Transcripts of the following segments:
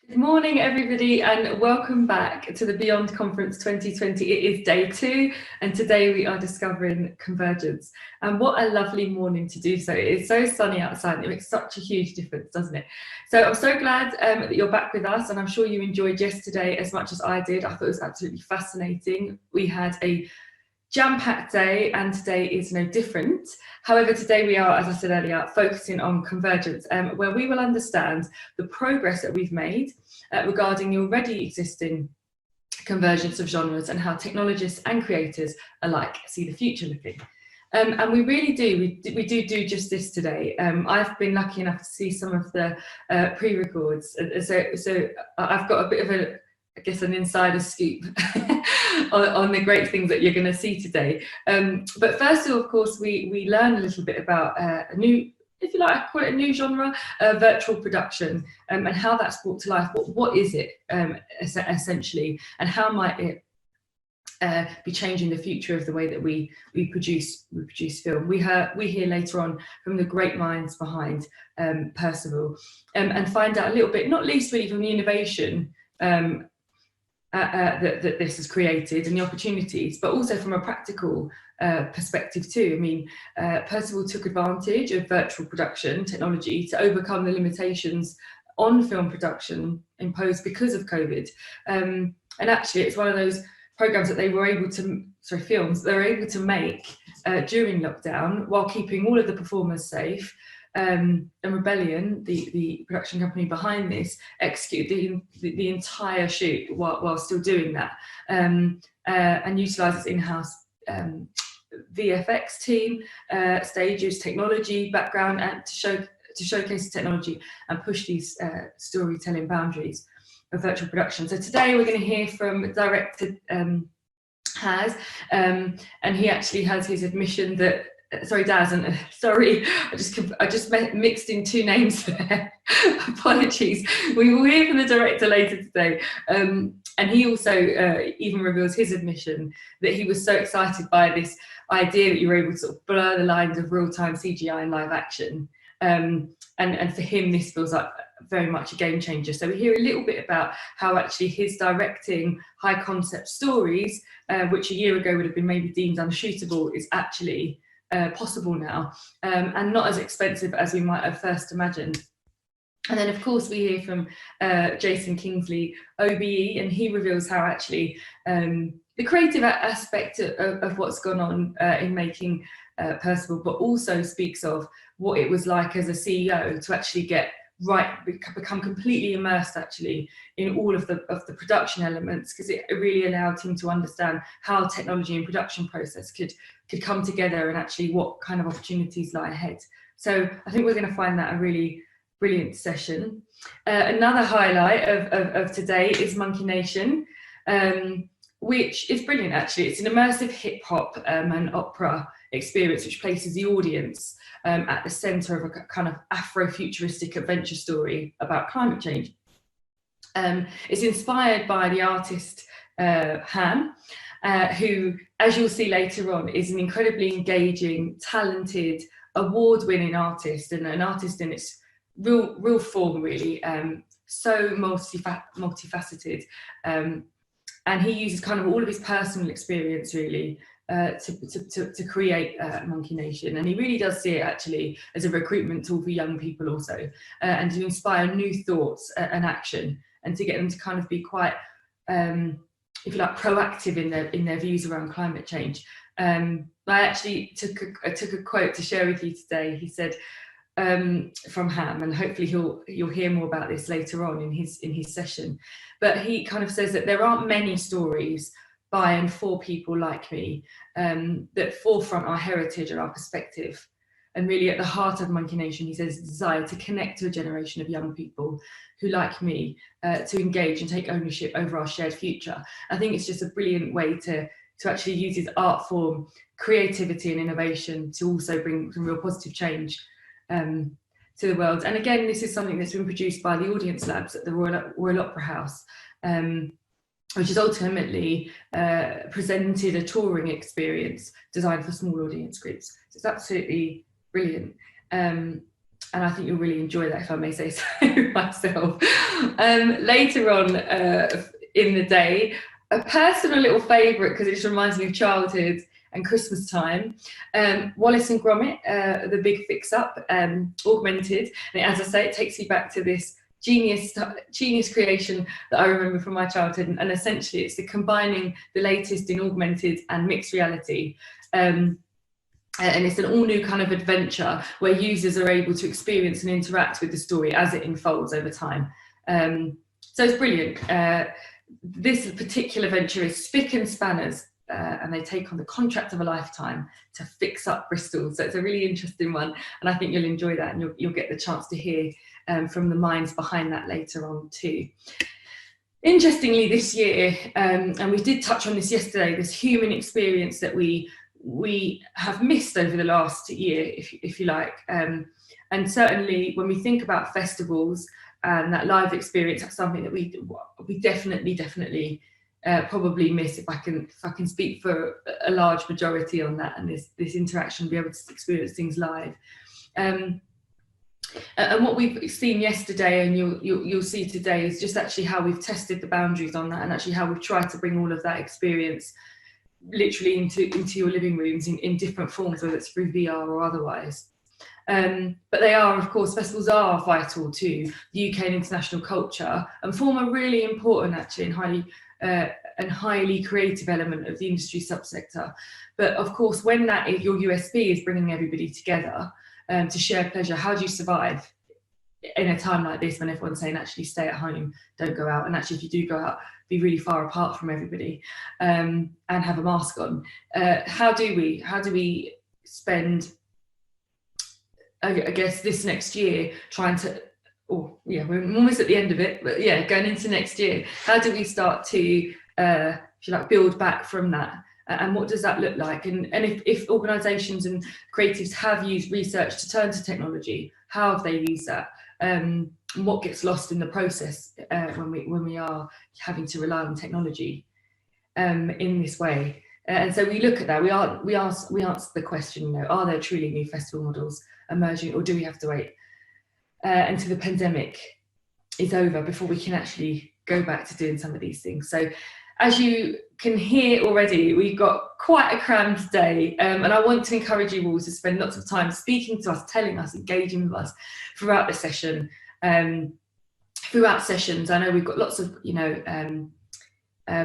Good morning, everybody, and welcome back to the Beyond Conference 2020. It is day 2, and today we are discovering convergence. And what a lovely morning to do so. It is so sunny outside. It makes such a huge difference, doesn't it? So I'm so glad that you're back with us, and I'm sure you enjoyed yesterday as much as I did. I thought it was absolutely fascinating. We had a jam-packed day, and today is no different. However, today we are, as I said earlier, focusing on convergence, where we will understand the progress that we've made regarding the already existing convergence of genres and how technologists and creators alike see the future looking. And we really do, we do just this today. I've been lucky enough to see some of the pre-records, so I've got a bit of a, I guess, an insider scoop on the great things that you're going to see today. But first of all, of course, we learn a little bit about a new, if you like, I call it a new genre, virtual production, and how that's brought to life. What is it essentially, and how might it be changing the future of the way that we produce film. We hear later on from the great minds behind Percival, and find out a little bit, not least really from the innovation that this has created and the opportunities, but also from a practical perspective too. I mean, Percival took advantage of virtual production technology to overcome the limitations on film production imposed because of COVID. And actually, it's one of those programs that they were able to, films they were able to make during lockdown while keeping all of the performers safe. And Rebellion, the production company behind this, executed the entire shoot while still doing that, and utilised its in-house VFX team, stages, technology background, and to showcase the technology and push these storytelling boundaries of virtual production. So today we're going to hear from director Haz, and he actually has his admission that. Sorry, Daz, and sorry, I just mixed in two names there. Apologies. We will hear from the director later today, and he also even reveals his admission that he was so excited by this idea that you were able to sort of blur the lines of real-time CGI and live action, and for him this feels like very much a game changer. So we hear a little bit about how actually his directing high concept stories, which a year ago would have been maybe deemed unshootable, is actually possible now, and not as expensive as we might have first imagined. And then, of course, we hear from Jason Kingsley, OBE, and he reveals how actually the creative aspect of what's gone on in making Percival, but also speaks of what it was like as a CEO to actually become completely immersed actually in all of the production elements, because it really allowed him to understand how technology and production process could come together and actually what kind of opportunities lie ahead. So I think we're going to find that a really brilliant session. Another highlight of today is Monkey Nation, which is brilliant actually. It's an immersive hip hop and opera experience which places the audience at the centre of a kind of Afro-futuristic adventure story about climate change. It's inspired by the artist Ham, who, as you'll see later on, is an incredibly engaging, talented, award-winning artist, and an artist in its real form, really. So multifaceted, and he uses kind of all of his personal experience, really, to create Monkey Nation, and he really does see it actually as a recruitment tool for young people also, and to inspire new thoughts and action, and to get them to kind of be quite, if you like, proactive in their views around climate change. I actually took a quote to share with you today. He said from Ham, and hopefully you'll hear more about this later on in his session. But he kind of says that there aren't many stories by and for people like me that forefront our heritage and our perspective. And really at the heart of Monkey Nation, he says, the desire to connect to a generation of young people who, like me, to engage and take ownership over our shared future. I think it's just a brilliant way to actually use his art form, creativity and innovation to also bring some real positive change to the world. And again, this is something that's been produced by the Audience Labs at the Royal Opera House, which has ultimately presented a touring experience designed for small audience groups. So it's absolutely brilliant. and I think you'll really enjoy that, if I may say so myself. Later on in the day, a personal little favourite, because it just reminds me of childhood and Christmas time, Wallace and Gromit, the Big Fix Up, augmented. And as I say, it takes me back to this genius creation that I remember from my childhood. And essentially, it's the combining the latest in augmented and mixed reality. And it's an all new kind of adventure where users are able to experience and interact with the story as it unfolds over time. So it's brilliant. This particular venture is Spick and Spanners, and they take on the contract of a lifetime to fix up Bristol. So it's a really interesting one, and I think you'll enjoy that, and you'll get the chance to hear from the minds behind that later on too. Interestingly, this year, and we did touch on this yesterday, this human experience that we have missed over the last year, if you like. And certainly when we think about festivals and that live experience, that's something that we definitely probably miss, if I can speak for a large majority on that, and this interaction, be able to experience things live. And what we've seen yesterday, and you'll see today, is just actually how we've tested the boundaries on that, and actually how we've tried to bring all of that experience literally into your living rooms in different forms, whether it's through VR or otherwise. But they are, of course, festivals are vital to the UK and international culture, and form a really important, actually, and highly creative element of the industry subsector. But of course, when that is your USP, is bringing everybody together to share pleasure, how do you survive in a time like this when everyone's saying actually stay at home, don't go out, and actually if you do go out, be really far apart from everybody, and have a mask on? How do we spend, I guess, this next year trying to, we're almost at the end of it, but yeah, going into next year, how do we start to if you like, build back from that? And what does that look like? And if organisations and creatives have used research to turn to technology, how have they used that? What gets lost in the process when we are having to rely on technology in this way? And so we look at that. We answer the question: are there truly new festival models emerging, or do we have to wait until the pandemic is over before we can actually go back to doing some of these things? So, as you can hear already, we've got quite a crammed day, and I want to encourage you all to spend lots of time speaking to us, telling us, engaging with us throughout the session. Throughout sessions, I know we've got lots of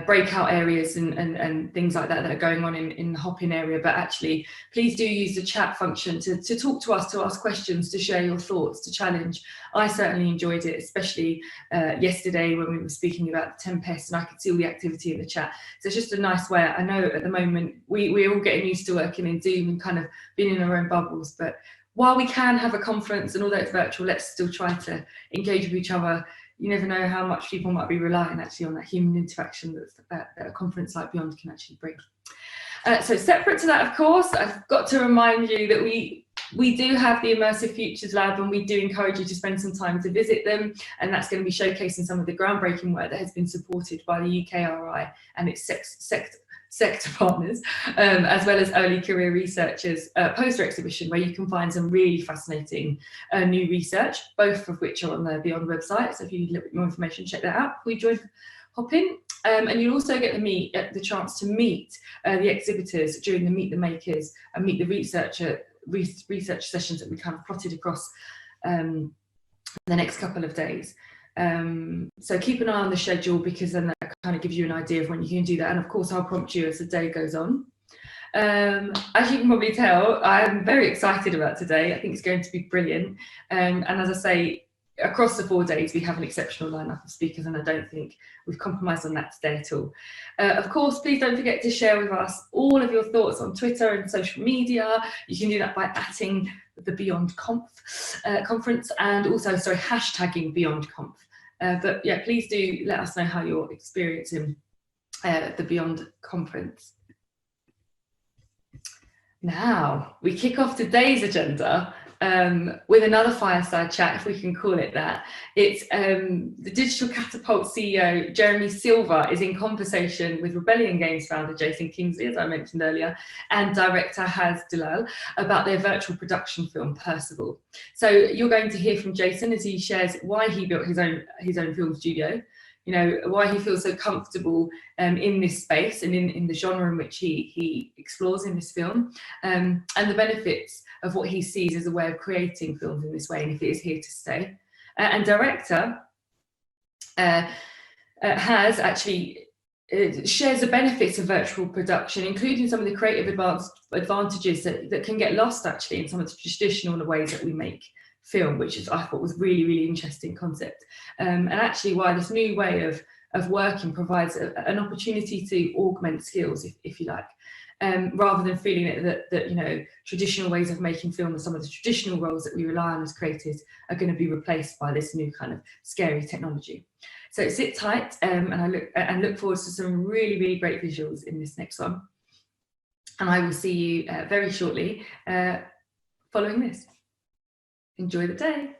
breakout areas and things like that are going on in the Hopin area, but actually please do use the chat function to talk to us, to ask questions, to share your thoughts, to challenge. I certainly enjoyed it, especially yesterday when we were speaking about the Tempest, and I could see all the activity in the chat. So it's just a nice way. I know at the moment we're all getting used to working in Zoom and kind of being in our own bubbles, but while we can have a conference and although it's virtual, let's still try to engage with each other. You never know how much people might be relying actually on that human interaction that a conference like Beyond can actually bring. So separate to that, of course, I've got to remind you that we do have the Immersive Futures Lab, and we do encourage you to spend some time to visit them, and that's going to be showcasing some of the groundbreaking work that has been supported by the UKRI and its sector partners, as well as early career researchers poster exhibition, where you can find some really fascinating new research, both of which are on the Beyond website. So if you need a little bit more information, check that out before you join Hopin. And you'll also get the chance to meet the exhibitors during the Meet the Makers and meet the research sessions that we kind of plotted across the next couple of days. So keep an eye on the schedule, because then that kind of gives you an idea of when you can do that. And of course, I'll prompt you as the day goes on. As you can probably tell, I'm very excited about today. I think it's going to be brilliant. And as I say, across the 4 days, we have an exceptional lineup of speakers, and I don't think we've compromised on that today at all. Of course, please don't forget to share with us all of your thoughts on Twitter and social media. You can do that by @ing the Beyond conference, and also, hashtagging Beyond Conf. But yeah, please do let us know how you're experiencing the Beyond conference. Now, we kick off today's agenda with another fireside chat, if we can call it that. It's the Digital Catapult CEO, Jeremy Silver, is in conversation with Rebellion Games founder Jason Kingsley, as I mentioned earlier, and director Haz Dalal about their virtual production film, Percival. So you're going to hear from Jason as he shares why he built his own film studio, you know, why he feels so comfortable in this space and in the genre in which he explores in this film, and the benefits of what he sees as a way of creating films in this way, and if it is here to stay. And director has actually shares the benefits of virtual production, including some of the creative advantages that can get lost actually in some of the traditional ways that we make film, which is, I thought, was really, really interesting concept, and actually why this new way of working provides an opportunity to augment skills, if you like. Rather than feeling that you know, traditional ways of making film and some of the traditional roles that we rely on as creators are going to be replaced by this new kind of scary technology. So sit tight, and I look forward to some really, really great visuals in this next one. And I will see you very shortly following this. Enjoy the day.